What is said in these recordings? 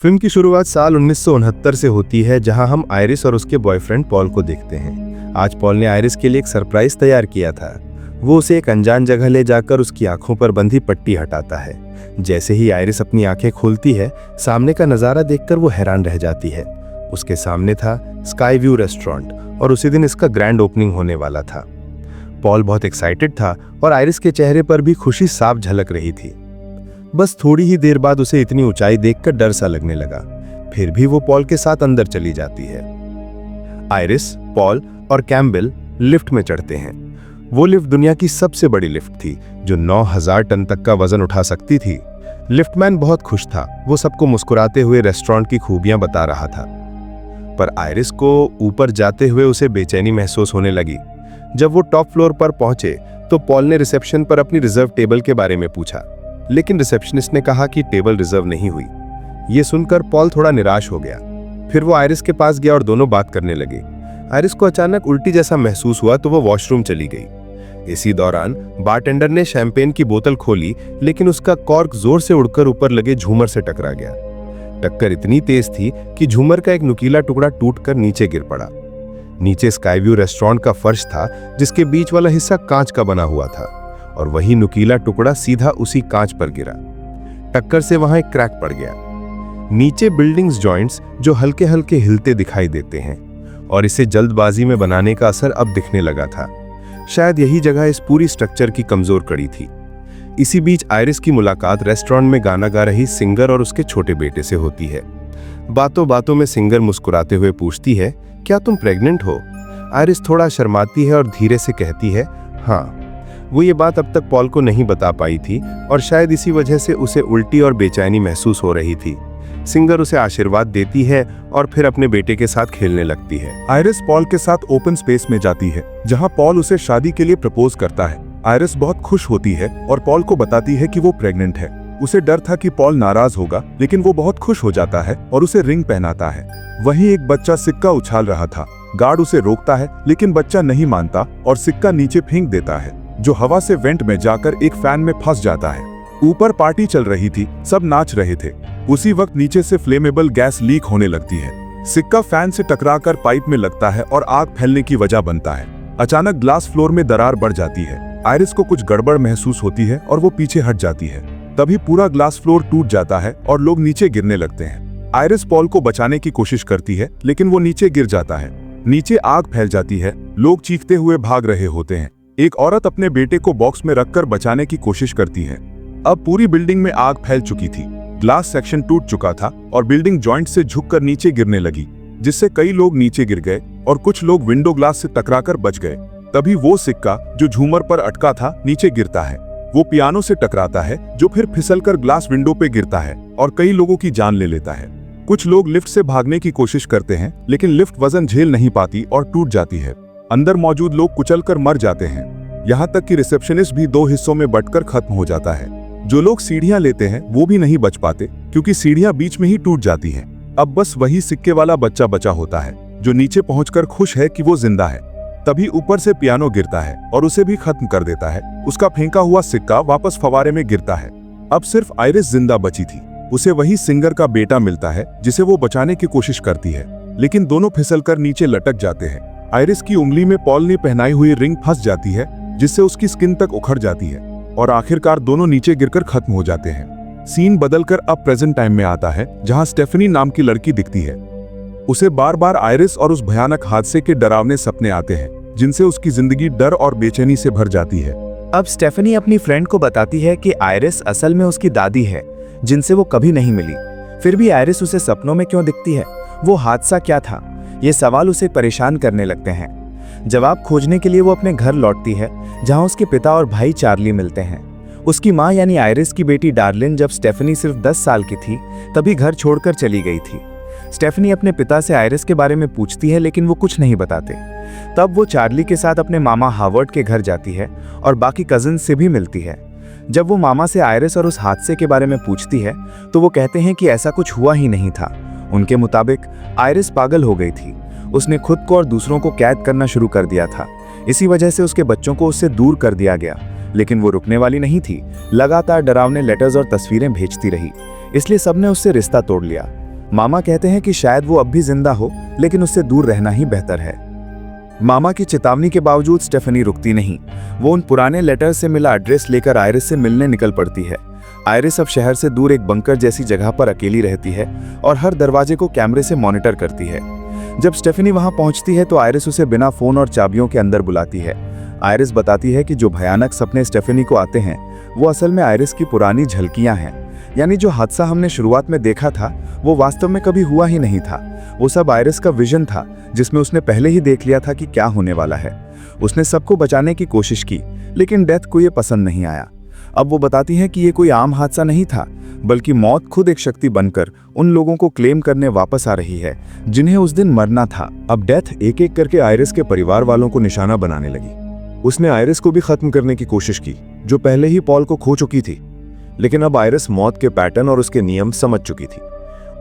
Film की शुरुआत साल 1969 से होती है, जहां हम आयरिस और उसके बॉयफ्रेंड पॉल को देखते हैं। आज पॉल ने आयरिस के लिए एक सरप्राइज तैयार किया था। वो उसे एक अनजान जगह ले जाकर उसकी आंखों पर बंधी पट्टी हटाता है। जैसे ही आयरिस अपनी आंखें खोलती है, सामने का नज़ारा देखकर वो हैरान रह जाती है। उसके सामने था स्काई व्यू रेस्टोरेंट और उसी दिन इसका ग्रैंड ओपनिंग होने वाला था। पॉल बहुत एक्साइटेड था और आयरिस के चेहरे पर भी खुशी साफ झलक रही थी। बस थोड़ी ही देर बाद उसे इतनी ऊंचाई देखकर डर सा लगने लगा। फिर भी वो पॉल के साथ अंदर चली जाती है। आयरिस, पॉल और कैम्बेल लिफ्ट में चढ़ते हैं। वो लिफ्ट दुनिया की सबसे बड़ी लिफ्ट थी, जो 9000 टन तक का वजन उठा सकती थी। लिफ्टमैन बहुत खुश था। वो सबको मुस्कुराते हुए रेस्टोरेंट की खूबियां बता रहा था। पर आयरिस को ऊपर जाते हुए उसे बेचैनी महसूस होने लगी। जब वो टॉप फ्लोर पर पहुंचे तो पॉल ने रिसेप्शन पर अपनी रिजर्व टेबल के बारे में पूछा, लेकिन रिसेप्शनिस्ट ने कहा कि टेबल रिजर्व नहीं हुई। ये सुनकर पॉल थोड़ा निराश हो गया। फिर वो आयरिस के पास गया और दोनों बात करने लगे। आयरिस को अचानक उल्टी जैसा महसूस हुआ तो वो वॉशरूम चली गई। इसी दौरान बारटेंडर ने शैंपेन की बोतल खोली, लेकिन उसका कॉर्क जोर से उड़कर ऊपर लगे झूमर से टकरा गया। टक्कर इतनी तेज थी कि झूमर का एक नुकीला टुकड़ा टूटकर नीचे गिर पड़ा। नीचे स्काई व्यू रेस्टोरेंट का फर्श था, जिसके बीच वाला हिस्सा कांच का बना हुआ था और वही नुकीला टुकड़ा सीधा उसी कांच पर गिरा। टक्कर से वहां एक क्रैक पड़ गया। नीचे बिल्डिंग्स जॉइंट्स जो हल्के हल्के हिलते दिखाई देते हैं, और इसे जल्दबाजी में बनाने का असर अब दिखने लगा था। शायद यही जगह इस पूरी स्ट्रक्चर की कमजोर कड़ी थी। इसी बीच आयरिस की मुलाकात रेस्टोरेंट में गाना गा रही सिंगर और उसके छोटे बेटे से होती है। बातों बातों में सिंगर मुस्कुराते हुए पूछती है, क्या तुम प्रेग्नेंट हो? आयरिस थोड़ा शर्माती है और धीरे से कहती है, हाँ। वो ये बात अब तक पॉल को नहीं बता पाई थी और शायद इसी वजह से उसे उल्टी और बेचैनी महसूस हो रही थी। सिंगर उसे आशीर्वाद देती है और फिर अपने बेटे के साथ खेलने लगती है। आयरिस पॉल के साथ ओपन स्पेस में जाती है, जहां पॉल उसे शादी के लिए प्रपोज करता है। आयरिस बहुत खुश होती है और पॉल को बताती है कि वो प्रेग्नेंट है। उसे डर था कि पॉल नाराज होगा, लेकिन वो बहुत खुश हो जाता है और उसे रिंग पहनाता है। वहीं एक बच्चा सिक्का उछाल रहा था। गार्ड उसे रोकता है, लेकिन बच्चा नहीं मानता और सिक्का नीचे फेंक देता है, जो हवा से वेंट में जाकर एक फैन में फंस जाता है। ऊपर पार्टी चल रही थी, सब नाच रहे थे। उसी वक्त नीचे से फ्लेमेबल गैस लीक होने लगती है। सिक्का फैन से टकराकर पाइप में लगता है और आग फैलने की वजह बनता है। अचानक ग्लास फ्लोर में दरार बढ़ जाती है। आयरिस को कुछ गड़बड़ महसूस होती है और वो पीछे हट जाती है। तभी पूरा ग्लास फ्लोर टूट जाता है और लोग नीचे गिरने लगते हैं। आयरिस पॉल को बचाने की कोशिश करती है, लेकिन वो नीचे गिर जाता है। नीचे आग फैल जाती है। लोग चीखते हुए भाग रहे होते हैं। एक औरत अपने बेटे को बॉक्स में रखकर बचाने की कोशिश करती है। अब पूरी बिल्डिंग में आग फैल चुकी थी। ग्लास सेक्शन टूट चुका था और बिल्डिंग जॉइंट से झुककर नीचे गिरने लगी, जिससे कई लोग नीचे गिर गए और कुछ लोग विंडो ग्लास से टकराकर बच गए। तभी वो सिक्का जो झूमर पर अटका था नीचे गिरता है। वो पियानो से टकराता है, जो फिर फिसलकर ग्लास विंडो पे गिरता है और कई लोगों की जान ले लेता है। कुछ लोग लिफ्ट से भागने की कोशिश करते हैं, लेकिन लिफ्ट वजन झेल नहीं पाती और टूट जाती है। अंदर मौजूद लोग कुचलकर मर जाते हैं। यहाँ तक कि रिसेप्शनिस्ट भी 2 हिस्सों में बंटकर खत्म हो जाता है। जो लोग सीढ़ियां लेते हैं वो भी नहीं बच पाते, क्योंकि सीढ़ियां बीच में ही टूट जाती हैं। अब बस वही सिक्के वाला बच्चा बचा होता है, जो नीचे पहुंचकर खुश है कि वो जिंदा है। तभी ऊपर से पियानो गिरता है और उसे भी खत्म कर देता है। उसका फेंका हुआ सिक्का वापस फवारे में गिरता है। अब सिर्फ आयरिस जिंदा बची थी। उसे वही सिंगर का बेटा मिलता है, जिसे वो बचाने की कोशिश करती है, लेकिन दोनों फिसलकर नीचे लटक जाते हैं। आयरिस की उंगली में पॉल ने पहनाई हुई रिंग फंस जाती है, जिससे उसकी स्किन तक उखड़ जाती है और आखिरकार दोनों नीचे गिरकर खत्म हो जाते हैं। सीन बदलकर अब प्रेजेंट टाइम में आता है, जहां स्टेफनी नाम की लड़की दिखती है। उसे बार बार आयरिस और उस भयानक हादसे के डरावने सपने आते हैं, जिनसे उसकी जिंदगी डर और बेचैनी से भर जाती है। अब स्टेफनी अपनी फ्रेंड को बताती है कि आयरिस असल में उसकी दादी है, जिनसे वो कभी नहीं मिली। फिर भी आयरिस उसे सपनों में क्यों दिखती है? वो हादसा क्या था? ये सवाल उसे परेशान करने लगते हैं। जवाब खोजने के लिए वो अपने घर लौटती है, जहां उसके पिता और भाई चार्ली मिलते हैं। उसकी माँ यानी आयरिस की बेटी डार्लिन जब स्टेफनी सिर्फ 10 साल की थी, तभी घर छोड़कर चली गई थी। स्टेफनी अपने पिता से आयरिस के बारे में पूछती है, लेकिन वो कुछ नहीं बताते। तब वो चार्ली के साथ अपने मामा हावर्ड के घर जाती है और बाकी कजिन्स से भी मिलती है। जब वो मामा से आयरिस और उस हादसे के बारे में पूछती है, तो वो कहते हैं कि ऐसा कुछ हुआ ही नहीं था। उनके मुताबिक आयरिस पागल हो गई थी। उसने खुद को और दूसरों को कैद करना शुरू कर दिया था। इसी वजह से उसके बच्चों को उससे दूर कर दिया गया। लेकिन वो रुकने वाली नहीं थी। लगातार डरावने लेटर्स और तस्वीरें भेजती रही, इसलिए सबने उससे रिश्ता तोड़ लिया। मामा कहते हैं कि शायद वो अब भी जिंदा हो, लेकिन उससे दूर रहना ही बेहतर है। मामा की चेतावनी के बावजूद स्टेफनी रुकती नहीं। वो उन पुराने लेटर से मिला एड्रेस लेकर आयरिस से मिलने निकल पड़ती है। आयरिस अब शहर से दूर एक बंकर जैसी जगह पर अकेली रहती है और हर दरवाजे को कैमरे से मॉनिटर करती है। जब स्टेफनी वहां पहुंचती है तो आयरिस उसे बिना फोन और चाबियों के अंदर बुलाती है। आयरिस बताती है कि जो भयानक सपने स्टेफनी को आते हैं वो असल में आयरिस की पुरानी झलकियां हैं। यानी जो हादसा हमने शुरुआत में देखा था वो वास्तव में कभी हुआ ही नहीं था। वो सब आयरिस का विजन था, जिसमें उसने पहले ही देख लिया था कि क्या होने वाला है। उसने सबको बचाने की कोशिश की, लेकिन डेथ को ये पसंद नहीं आया। अब वो बताती है कि ये कोई आम हादसा नहीं था, बल्कि मौत खुद एक शक्ति बनकर उन लोगों को क्लेम करने वापस आ रही है जिन्हें उस दिन मरना था। अब डेथ एक एक करके आयरिस के परिवार वालों को निशाना बनाने लगी। उसने आयरिस को भी खत्म करने की कोशिश की, जो पहले ही पॉल को खो चुकी थी। लेकिन अब आयरिस मौत के पैटर्न और उसके नियम समझ चुकी थी।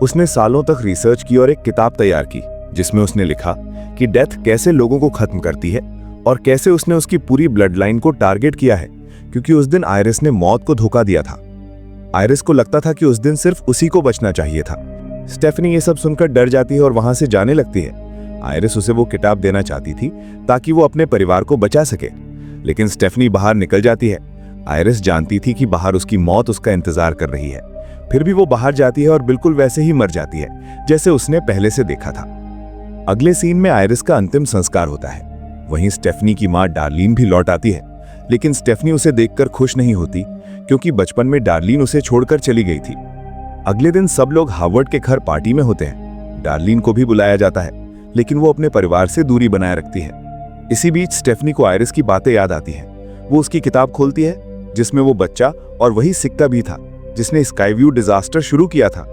उसने सालों तक रिसर्च की और एक किताब तैयार की, जिसमें उसने लिखा कि डेथ कैसे लोगों को खत्म करती है और कैसे उसने उसकी पूरी ब्लड लाइन को टारगेट किया है, क्योंकि उस दिन आयरिस ने मौत को धोखा दिया था। आयरिस को लगता था कि उस दिन सिर्फ उसी को बचना चाहिए था। स्टेफनी ये सब सुनकर डर जाती है और वहां से जाने लगती है। आयरिस उसे वो किताब देना चाहती थी ताकि वो अपने परिवार को बचा सके, लेकिन स्टेफनी बाहर निकल जाती है। आयरिस जानती थी कि बाहर उसकी मौत उसका इंतजार कर रही है। फिर भी वो बाहर जाती है और बिल्कुल वैसे ही मर जाती है जैसे उसने पहले से देखा था। अगले सीन में आयरिस का अंतिम संस्कार होता है। वहीं स्टेफनी की मां डार्लिन भी लौट आती है, लेकिन स्टेफनी उसे देखकर खुश नहीं होती, क्योंकि बचपन में डार्लिन उसे छोड़कर चली गई थी। अगले दिन सब लोग हार्वर्ड के घर पार्टी में होते हैं। डार्लिन को भी बुलाया जाता है, लेकिन वो अपने परिवार से दूरी बनाए रखती है। इसी बीच स्टेफनी को आयरिस की बातें याद आती हैं। वो उसकी किताब खोलती है, जिसमें वो बच्चा और वही सिक्का भी था जिसने स्काईव्यू डिजास्टर शुरू किया था।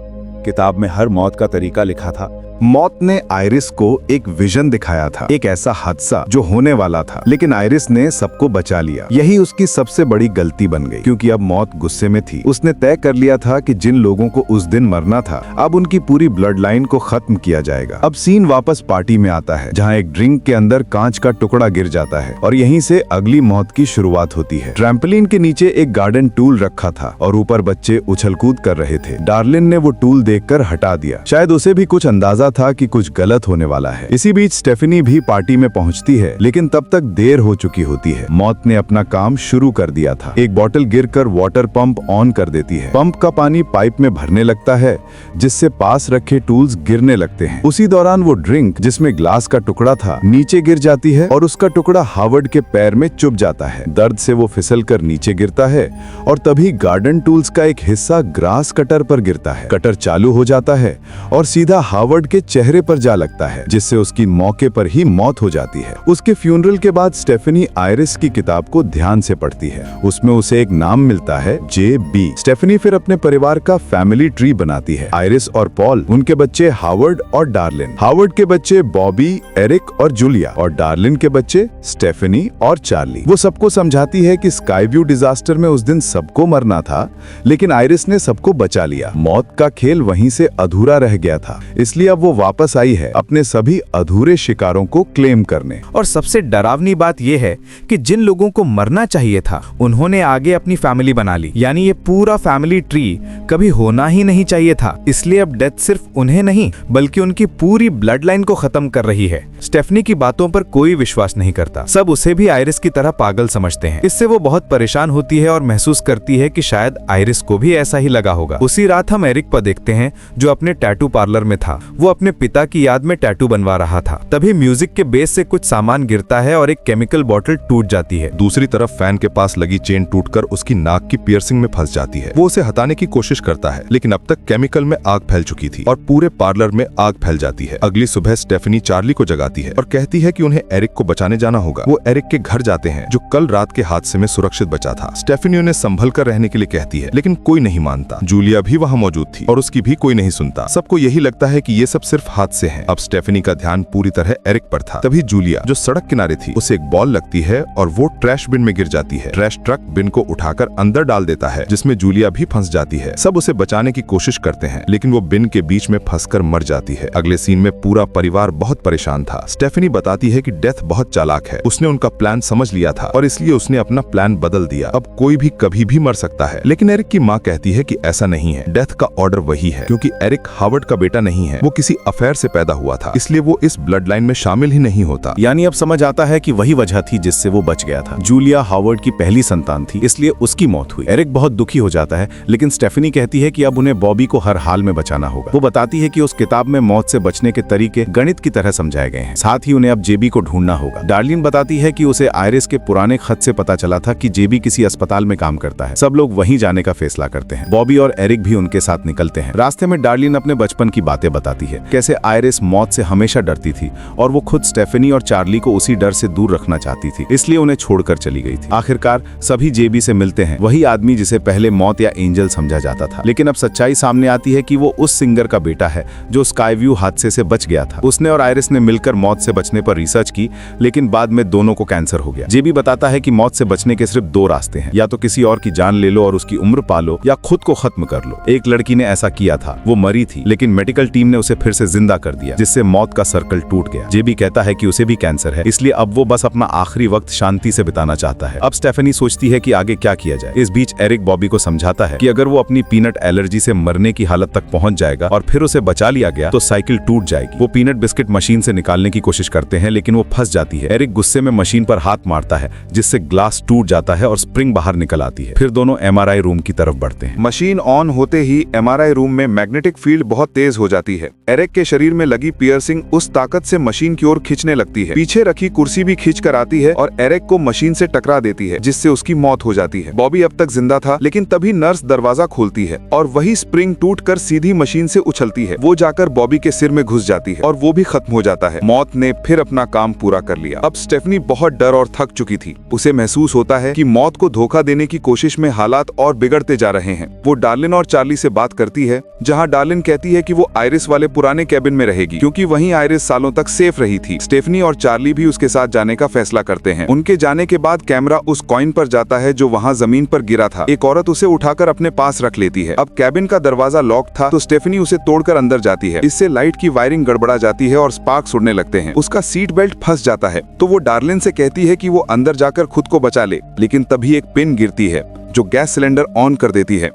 किताब में हर मौत का तरीका लिखा था। मौत ने आयरिस को एक विजन दिखाया था, एक ऐसा हादसा जो होने वाला था, लेकिन आयरिस ने सबको बचा लिया। यही उसकी सबसे बड़ी गलती बन गई, क्योंकि अब मौत गुस्से में थी। उसने तय कर लिया था कि जिन लोगों को उस दिन मरना था, अब उनकी पूरी ब्लड लाइन को खत्म किया जाएगा। अब सीन वापस पार्टी में आता है, जहाँ एक ड्रिंक के अंदर कांच का टुकड़ा गिर जाता है और यहीं से अगली मौत की शुरुआत होती है। ट्रैम्पोलिन के नीचे एक गार्डन टूल रखा था और ऊपर बच्चे उछलकूद कर रहे थे। डार्लिन ने वो टूल देखकर हटा दिया। शायद उसे भी कुछ अंदाजा था कि कुछ गलत होने वाला है। इसी बीच स्टेफनी भी पार्टी में पहुंचती है, लेकिन तब तक देर हो चुकी होती है। मौत ने अपना काम शुरू कर दिया था। एक बोतल गिरकर वाटर पंप ऑन कर देती है। पंप का पानी पाइप में भरने लगता है, जिससे पास रखे टूल्स गिरने लगते हैं। उसी दौरान वो ड्रिंक, जिसमें ग्लास का टुकड़ा था, नीचे गिर जाती है और उसका टुकड़ा हार्वर्ड के पैर में चुभ जाता है। दर्द से वो फिसल कर नीचे गिरता है और तभी गार्डन टूल्स का एक हिस्सा ग्रास कटर पर गिरता है। कटर चालू हो जाता है और सीधा हार्वर्ड के चेहरे पर जा लगता है, जिससे उसकी मौके पर ही मौत हो जाती है। उसके फ्यूनरल के बाद स्टेफनी आयरिस की किताब को ध्यान से पढ़ती है। उसमें उसे एक नाम मिलता है, JB। स्टेफनी फिर अपने परिवार का फैमिली ट्री बनाती है। आयरिस और पॉल, उनके बच्चे हार्वर्ड और डार्लिन, हार्वर्ड के बच्चे बॉबी, एरिक और जूलिया, और डार्लिन के बच्चे स्टेफनी और चार्ली। वो सबको समझाती है कि स्काईव्यू डिजास्टर में उस दिन सबको मरना था, लेकिन आयरिस ने सबको बचा लिया। मौत का खेल वहीं से अधूरा रह गया था, इसलिए अब वो वापस आई है अपने सभी अधूरे शिकारों को क्लेम करने। और सबसे डरावनी बात यह है कि जिन लोगों को मरना चाहिए था, उन्होंने आगे अपनी फैमिली बना ली। यानी ये पूरा फैमिली ट्री कभी होना ही नहीं चाहिए था। इसलिए अब डेथ सिर्फ उन्हें नहीं, बल्कि उनकी पूरी ब्लड लाइन को खत्म कर रही है। स्टेफनी की बातों पर कोई विश्वास नहीं करता। सब उसे भी आयरिस की तरह पागल समझते हैं। इससे वो बहुत परेशान होती है और महसूस करती है कि शायद आयरिस को भी ऐसा ही लगा होगा। उसी रात हम एरिक पर देखते हैं, जो अपने टैटू पार्लर में था। वो अपने पिता की याद में टैटू बनवा रहा था। तभी म्यूजिक के बेस से कुछ सामान गिरता है और एक केमिकल बोतल टूट जाती है। दूसरी तरफ फैन के पास लगी चेन टूटकर उसकी नाक की पियर्सिंग में फंस जाती है। वो उसे हटाने की कोशिश करता है, लेकिन अब तक केमिकल में आग फैल चुकी थी और पूरे पार्लर में आग फैल जाती है। अगली सुबह स्टेफनी चार्ली को जगाती है और कहती है कि उन्हें एरिक को बचाने जाना होगा। वो एरिक के घर जाते हैं, जो कल रात के हादसे में सुरक्षित बचा था। स्टेफनी उन्हें संभल कर रहने के लिए कहती है, लेकिन कोई नहीं मानता। जूलिया भी वहाँ मौजूद थी और उसकी भी कोई नहीं सुनता। सबको यही लगता है कि ये सब सिर्फ हादसे हैं। अब स्टेफनी का ध्यान पूरी तरह एरिक पर था। तभी जूलिया जो सड़क किनारे थी उसे एक बॉल लगती है और वो ट्रैश बिन में गिर जाती है। ट्रैश ट्रक बिन को उठाकर अंदर डाल देता है, जिसमें जूलिया भी फंस जाती है। सब उसे बचाने की कोशिश करते हैं, लेकिन वो बिन के बीच में फंसकर मर जाती है। अगले सीन में पूरा परिवार बहुत परेशान था। स्टेफनी बताती है कि डेथ बहुत चालाक है, उसने उनका प्लान समझ लिया था और इसलिए उसने अपना प्लान बदल दिया। अब कोई भी कभी भी मर सकता है। लेकिन एरिक की माँ कहती है कि ऐसा नहीं है, डेथ का ऑर्डर वही है, क्योंकि एरिक हावर्ड का बेटा नहीं है, वो किसी अफेयर से पैदा हुआ था, इसलिए वो इस ब्लड लाइन में शामिल ही नहीं होता। यानी अब समझ आता है कि वही वजह थी जिससे वो बच गया था। जूलिया हावर्ड की पहली संतान थी, इसलिए उसकी मौत हुई। एरिक बहुत दुखी हो जाता है, लेकिन स्टेफनी कहती है कि अब उन्हें बॉबी को हर हाल में बचाना होगा। वो बताती है कि उस किताब में मौत से बचने के तरीके गणित की तरह समझाए गए हैं, साथ ही उन्हें अब जेबी को ढूंढना होगा। डार्लिन बताती है कि उसे आयरिस के पुराने खत से पता चला था कि जेबी किसी अस्पताल में काम करता है। सब लोग वहीं जाने का फैसला करते हैं। बॉबी और एरिक भी उनके साथ निकलते हैं। रास्ते में डार्लिन अपने बचपन की बातें बताती है, कैसे आयरिस मौत से हमेशा डरती थी और वो खुद स्टेफनी और चार्ली को उसी डर से दूर रखना चाहती थी, इसलिए उन्हें छोड़कर चली गई थी। आखिरकार सभी जेबी से मिलते हैं, वही आदमी जिसे पहले मौत या एंजल समझा जाता था। लेकिन अब सच्चाई सामने आती है कि वो उस सिंगर का बेटा है जो स्काईव्यू हादसे से बच गया था। उसने और आयरिस ने मिलकर मौत से बचने पर रिसर्च की, लेकिन बाद में दोनों को कैंसर हो गया। जेबी बताता है कि मौत से बचने के सिर्फ दो रास्ते हैं, या तो किसी और की जान ले लो और उसकी उम्र पालो, या खुद को खत्म कर लो। एक लड़की ने ऐसा किया था, वो मरी थी, लेकिन मेडिकल टीम ने उसे फिर से जिंदा कर दिया, जिससे मौत का सर्कल टूट गया। जेबी कहता है कि उसे भी कैंसर है, इसलिए अब वो बस अपना आखिरी वक्त शांति से बिताना चाहता है। अब स्टेफनी सोचती है कि आगे क्या किया जाए। इस बीच एरिक बॉबी को समझाता है कि अगर वो अपनी पीनट एलर्जी से मरने की हालत तक पहुंच जाएगा और फिर उसे बचा लिया गया तो साइकिल टूट जाएगी। वो पीनट बिस्किट मशीन से निकालने की कोशिश करते हैं, लेकिन वो फंस जाती है। एरिक गुस्से में मशीन पर हाथ मारता है, जिससे ग्लास टूट जाता है और स्प्रिंग बाहर निकल आती है। फिर दोनों एमआरआई रूम की तरफ बढ़ते हैं। मशीन ऑन होते ही एमआरआई रूम में मैग्नेटिक फील्ड बहुत तेज हो जाती है। एरिक के शरीर में लगी पियर्सिंग उस ताकत से मशीन की ओर खींचने लगती है। पीछे रखी कुर्सी भी खींच कर आती है और एरिक को मशीन से टकरा देती है, जिससे उसकी मौत हो जाती है। बॉबी अब तक जिंदा था, लेकिन तभी नर्स दरवाजा खोलती है और वही स्प्रिंग टूटकर सीधी मशीन से उछलती है। वो जाकर बॉबी के सिर में घुस जाती है और वो भी खत्म हो जाता है। मौत ने फिर अपना काम पूरा कर लिया। अब स्टेफनी बहुत डर और थक चुकी थी। उसे महसूस होता है कि मौत को धोखा देने की कोशिश में हालात और बिगड़ते जा रहे हैं। वो डार्लिन और चार्ली से बात करती है, जहां डार्लिन कहती है कि वो आयरिस वाले पुराने कैबिन में रहेगी, क्योंकि वहीं आयरिस सालों तक सेफ रही थी। स्टेफनी और चार्ली भी उसके साथ जाने का फैसला करते हैं। उनके जाने के बाद कैमरा उस कॉइन पर जाता है जो वहां जमीन पर गिरा था। एक औरत उसे उठाकर अपने पास रख लेती है। अब कैबिन का दरवाजा लॉक था, तो स्टेफनी उसे तोड़कर अंदर जाती है। इससे लाइट की वायरिंग गड़बड़ा जाती है और स्पार्क्स उड़ने लगते हैं। उसका सीट बेल्ट फंस जाता है, तो वो डार्लिन से कहती है कि वो अंदर जाकर खुद को बचा ले, लेकिन तभी एक पिन गिरती है जो गैस सिलेंडर ऑन कर देती है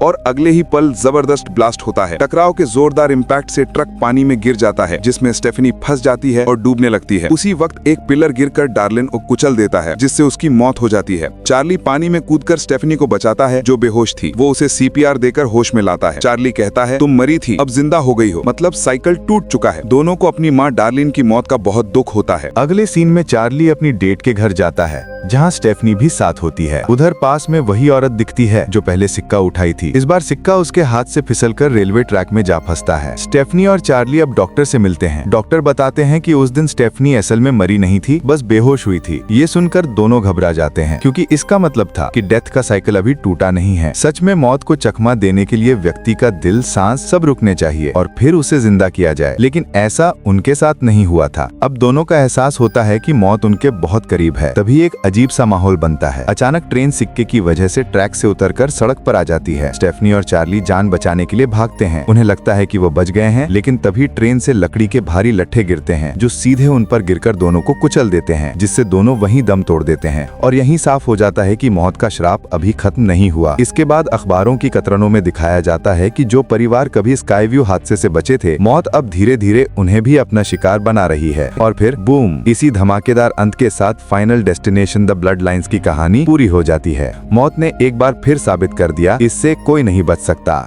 और अगले ही पल जबरदस्त ब्लास्ट होता है। टकराव के जोरदार इम्पैक्ट से ट्रक पानी में गिर जाता है, जिसमें स्टेफनी फंस जाती है और डूबने लगती है। उसी वक्त एक पिलर गिरकर डार्लिन को कुचल देता है, जिससे उसकी मौत हो जाती है। चार्ली पानी में कूदकर स्टेफनी को बचाता है, जो बेहोश थी। वो उसे सीपीआर देकर होश में लाता है। चार्ली कहता है, तुम मरी थी, अब जिंदा हो गई हो, मतलब साइकिल टूट चुका है। दोनों को अपनी माँ डार्लिन की मौत का बहुत दुख होता है। अगले सीन में चार्ली अपनी डेट के घर जाता है, जहाँ स्टेफनी भी साथ होती है। उधर पास में वही औरत दिखती है जो पहले सिक्का उठाई थी। इस बार सिक्का उसके हाथ से फिसलकर रेलवे ट्रैक में जा फंसता है। स्टेफनी और चार्ली अब डॉक्टर से मिलते हैं। डॉक्टर बताते हैं कि उस दिन स्टेफनी असल में मरी नहीं थी, बस बेहोश हुई थी। ये सुनकर दोनों घबरा जाते हैं, क्योंकि इसका मतलब था कि डेथ का साइकिल अभी टूटा नहीं है। सच में मौत को चकमा देने के लिए व्यक्ति का दिल, सांस सब रुकने चाहिए और फिर उसे जिंदा किया जाए, लेकिन ऐसा उनके साथ नहीं हुआ था। अब दोनों का एहसास होता है कि मौत उनके बहुत करीब है। तभी एक अजीब सा माहौल बनता है। अचानक ट्रेन सिक्के की वजह से ट्रैक से उतरकर सड़क पर आ जाती है। स्टेफनी और चार्ली जान बचाने के लिए भागते हैं। उन्हें लगता है कि वो बच गए हैं, लेकिन तभी ट्रेन से लकड़ी के भारी लट्ठे गिरते हैं, जो सीधे उन पर गिरकर दोनों को कुचल देते हैं, जिससे दोनों वहीं दम तोड़ देते हैं। और यहीं साफ हो जाता है कि मौत का श्राप अभी खत्म नहीं हुआ। इसके बाद अखबारों की कतरनों में दिखाया जाता है कि जो परिवार कभी स्काईव्यू हादसे से बचे थे, मौत अब धीरे धीरे उन्हें भी अपना शिकार बना रही है। और फिर बूम, इसी धमाकेदार अंत के साथ final destination the blood lines की कहानी पूरी हो जाती है। मौत ने एक बार फिर साबित कर दिया, इससे कोई नहीं बच सकता।